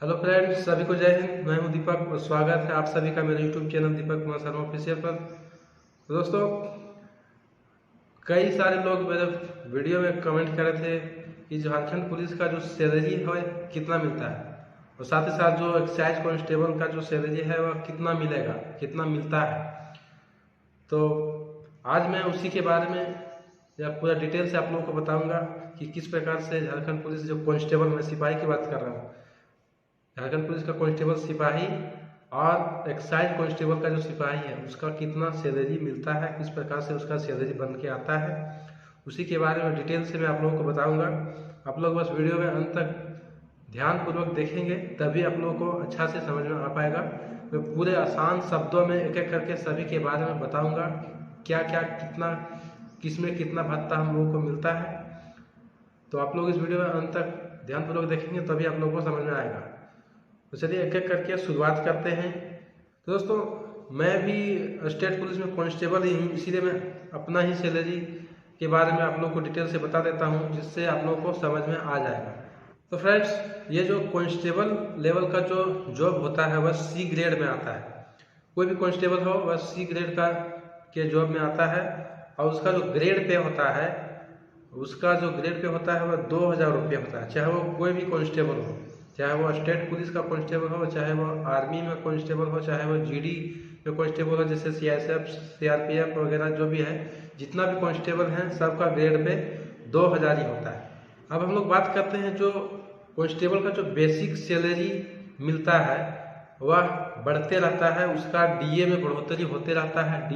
Hello friends, सभी को जय हिंद। मैं हूं दीपक और स्वागत है आप सभी का मेरे YouTube channel Deepak Kumar Sharma official पर। तो दोस्तों, कई सारे लोग मेरे वीडियो में कमेंट कर रहे थे कि झारखंड पुलिस का जो सैलरी है कितना मिलता है, और साथ ही साथ जो एक्साइज कांस्टेबल का जो सैलरी है वह कितना मिलेगा, कितना मिलता है। तो आज मैं उसी के बारे में या पूरा डिटेल से आप लोगों को बताऊंगा कि किस प्रकार से झारखंड पुलिस जो कांस्टेबल, मैं सिपाही की बात कर रहा हूँ, झारखंड पुलिस का कांस्टेबल सिपाही और एक्साइज कांस्टेबल का जो सिपाही है उसका कितना सैलरी मिलता है, किस प्रकार से उसका सैलरी बन के आता है, उसी के बारे में डिटेल से मैं आप लोगों को बताऊंगा। आप लोग बस वीडियो में अंत तक ध्यानपूर्वक देखेंगे, तभी आप लोगों को अच्छा से समझ में आ पाएगा। मैं पूरे आसान शब्दों में एक एक करके सभी के बारे में बताऊंगा, क्या क्या कितना किसमें कितना भत्ता हम लोगों को मिलता है। तो आप लोग इस वीडियो में अंत तक ध्यानपूर्वक देखेंगे तभी आप लोगों को समझ में आएगा। तो चलिए एक एक करके शुरुआत करते हैं। तो दोस्तों, मैं भी स्टेट पुलिस में कांस्टेबल ही हूँ, इसीलिए मैं अपना ही सैलरी के बारे में आप लोग को डिटेल से बता देता हूँ, जिससे आप लोगों को समझ में आ जाएगा। तो फ्रेंड्स, ये जो कांस्टेबल लेवल का जो जॉब होता है वह सी ग्रेड में आता है। कोई भी कांस्टेबल हो वह सी ग्रेड का के जॉब में आता है, और उसका जो ग्रेड पे होता है, उसका जो ग्रेड पे होता है वह 2,000 रुपये होता है। चाहे वो कोई भी कांस्टेबल हो, चाहे वो स्टेट पुलिस का कांस्टेबल हो, चाहे वो आर्मी में कांस्टेबल हो, चाहे वो जीडी में कांस्टेबल हो, जैसे सीआईएसएफ, सीआरपीएफ वगैरह जो भी है, जितना भी कांस्टेबल हैं सबका ग्रेड पे 2,000 ही होता है। अब हम लोग बात करते हैं जो कांस्टेबल का जो बेसिक सैलरी मिलता है वह बढ़ते रहता है, उसका डीए में बढ़ोतरी होते रहता है।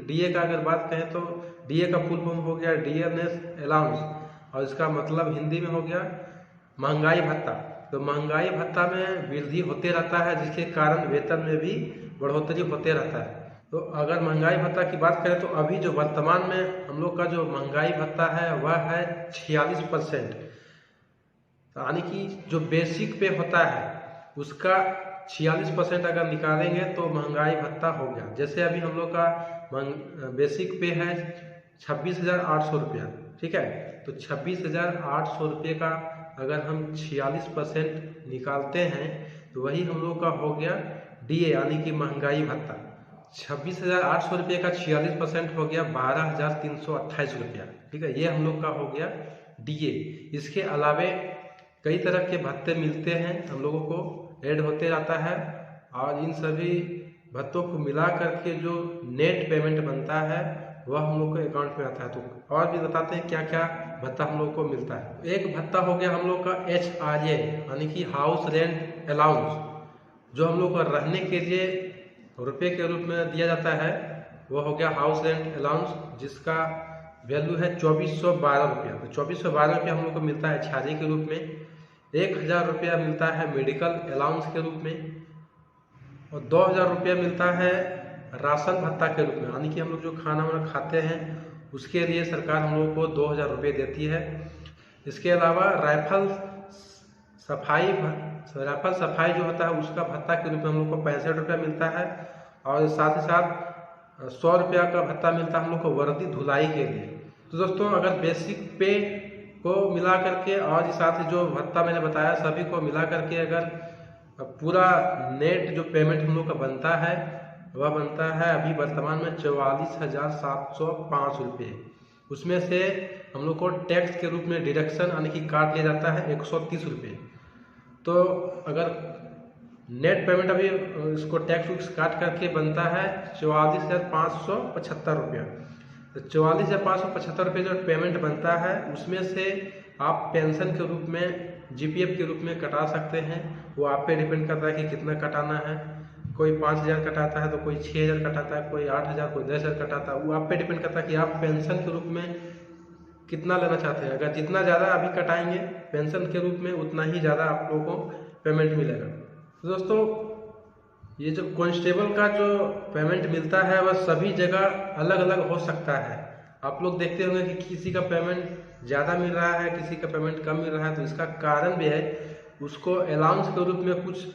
डीए का अगर बात कहें तो डीए का फुल फॉर्म हो गया डियरनेस अलाउंस, और इसका मतलब हिंदी में हो गया महंगाई भत्ता। तो महंगाई भत्ता में वृद्धि होते रहता है, जिसके कारण वेतन में भी बढ़ोतरी होते रहता है। तो अगर महंगाई भत्ता की बात करें तो अभी जो वर्तमान में हम लोग का जो महंगाई भत्ता है वह है 46%। यानी कि जो बेसिक पे होता है उसका 46% अगर निकालेंगे तो महंगाई भत्ता हो गया। जैसे अभी हम लोग का बेसिक पे है 26,800 रुपया, ठीक है। तो 26,800 रुपये का अगर हम 46% निकालते हैं तो वही हम लोग का हो गया डीए, यानी कि महंगाई भत्ता। 26,800 रुपये का 46% हो गया 12,328 रुपया, ठीक है। ये हम लोग का हो गया डीए। इसके अलावे कई तरह के भत्ते मिलते हैं हम लोगों को, ऐड होते रहता है, और इन सभी भत्तों को मिला करके जो नेट पेमेंट बनता है वह हम लोग को अकाउंट में आता है। तो और भी बताते हैं क्या क्या भत्ता हम लोग को मिलता है। एक भत्ता हो गया हम लोग का HRA, यानी कि हाउस रेंट अलाउंस, जो हम लोग को रहने के लिए रुपये के रूप में दिया जाता है, वह हो गया हाउस रेंट अलाउंस, जिसका वैल्यू है 2,412 रुपया। तो 2,412 रुपया हम लोग को मिलता है HRA के रूप में। 1,000 रुपया मिलता है मेडिकल अलाउंस के रूप में, और 2,000 रुपया मिलता है राशन भत्ता के रूप में, यानी कि हम लोग जो खाना वाना खाते हैं उसके लिए सरकार हम लोग को 2,000 रुपये देती है। इसके अलावा राइफल सफाई जो होता है उसका भत्ता के रूप में हम लोग को 65 रुपया मिलता है, और साथ ही साथ 100 रुपया का भत्ता मिलता है हम लोग को वर्दी धुलाई के लिए। तो दोस्तों, अगर बेसिक पे को मिला करके और साथ ही जो भत्ता मैंने बताया सभी को मिला करके अगर पूरा नेट जो पेमेंट हम लोग का बनता है वह बनता है अभी वर्तमान में 44,705 रुपये। उसमें से हम लोग को टैक्स के रूप में डिडक्शन यानी कि काट लिया जाता है 130 रुपये। तो अगर नेट पेमेंट अभी इसको टैक्स काट करके बनता है 44,575 रुपया। तो 44,575 रुपये जो पेमेंट बनता है उसमें से आप पेंशन के रूप में GPF के रूप में कटा सकते हैं। वो आप पे डिपेंड करता है कि कितना कटाना है। कोई 5,000 कटाता है तो कोई 6,000 कटाता है, कोई 8,000, कोई 10,000 कटाता है। वो आप पे डिपेंड करता है कि आप पेंशन के रूप में कितना लेना चाहते हैं। अगर जितना ज़्यादा अभी कटाएंगे पेंशन के रूप में उतना ही ज़्यादा आप लोगों को पेमेंट मिलेगा। तो दोस्तों, ये जो कांस्टेबल का जो पेमेंट मिलता है वह सभी जगह अलग अलग हो सकता है। आप लोग देखते होंगे कि किसी का पेमेंट ज़्यादा मिल रहा है, किसी का पेमेंट कम मिल रहा है। तो इसका कारण भी है, उसको अलाउंस के रूप में कुछ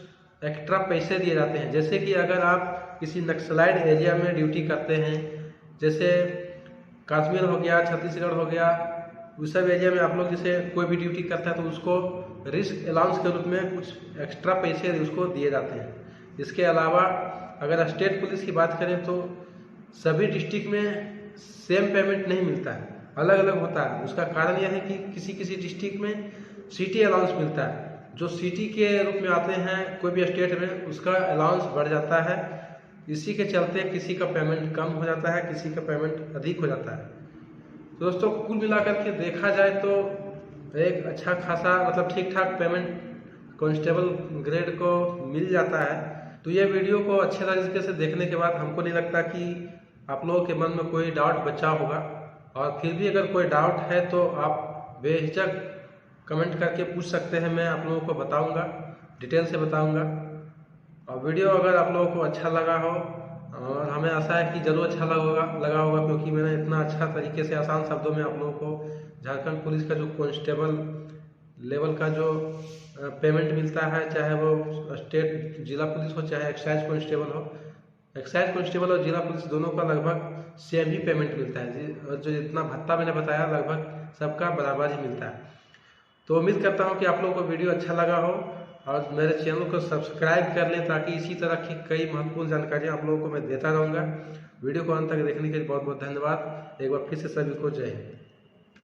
एक्स्ट्रा पैसे दिए जाते हैं। जैसे कि अगर आप किसी नक्सलाइट एरिया में ड्यूटी करते हैं, जैसे कश्मीर हो गया, छत्तीसगढ़ हो गया, उस सब एरिया में आप लोग जैसे कोई भी ड्यूटी करता है तो उसको रिस्क अलाउंस के रूप में कुछ एक्स्ट्रा पैसे उसको दिए जाते हैं। इसके अलावा अगर स्टेट पुलिस की बात करें तो सभी डिस्ट्रिक्ट में सेम पेमेंट नहीं मिलता है, अलग अलग होता है। उसका कारण यह है कि किसी किसी डिस्ट्रिक्ट में सिटी अलाउंस मिलता है, जो सिटी के रूप में आते हैं कोई भी स्टेट में, उसका अलाउंस बढ़ जाता है। इसी के चलते किसी का पेमेंट कम हो जाता है, किसी का पेमेंट अधिक हो जाता है। तो दोस्तों कुल मिलाकर के देखा जाए तो एक अच्छा खासा मतलब ठीक ठाक पेमेंट कांस्टेबल ग्रेड को मिल जाता है। तो ये वीडियो को अच्छे तरीके से देखने के बाद हमको नहीं लगता कि आप लोगों के मन में कोई डाउट बचा होगा, और फिर भी अगर कोई डाउट है तो आप बेहिचक कमेंट करके पूछ सकते हैं, मैं आप लोगों को बताऊंगा, डिटेल से बताऊंगा। और वीडियो अगर आप लोगों को अच्छा लगा हो, और हमें आशा है कि जरूर अच्छा लगा होगा क्योंकि मैंने इतना अच्छा तरीके से आसान शब्दों में आप लोगों को झारखंड पुलिस का जो कांस्टेबल लेवल का जो पेमेंट मिलता है, चाहे वो स्टेट जिला पुलिस हो चाहे एक्साइज कांस्टेबल हो, एक्साइज कांस्टेबल और जिला पुलिस दोनों का लगभग सेम ही पेमेंट मिलता है। और जो जितना भत्ता मैंने बताया लगभग सबका बराबर ही मिलता है। तो उम्मीद करता हूँ कि आप लोगों को वीडियो अच्छा लगा हो और मेरे चैनल को सब्सक्राइब कर लें ताकि इसी तरह की कई महत्वपूर्ण जानकारियाँ आप लोगों को मैं देता रहूँगा। वीडियो को अंत तक देखने के लिए बहुत बहुत धन्यवाद। एक बार फिर से सभी को जय हिंद।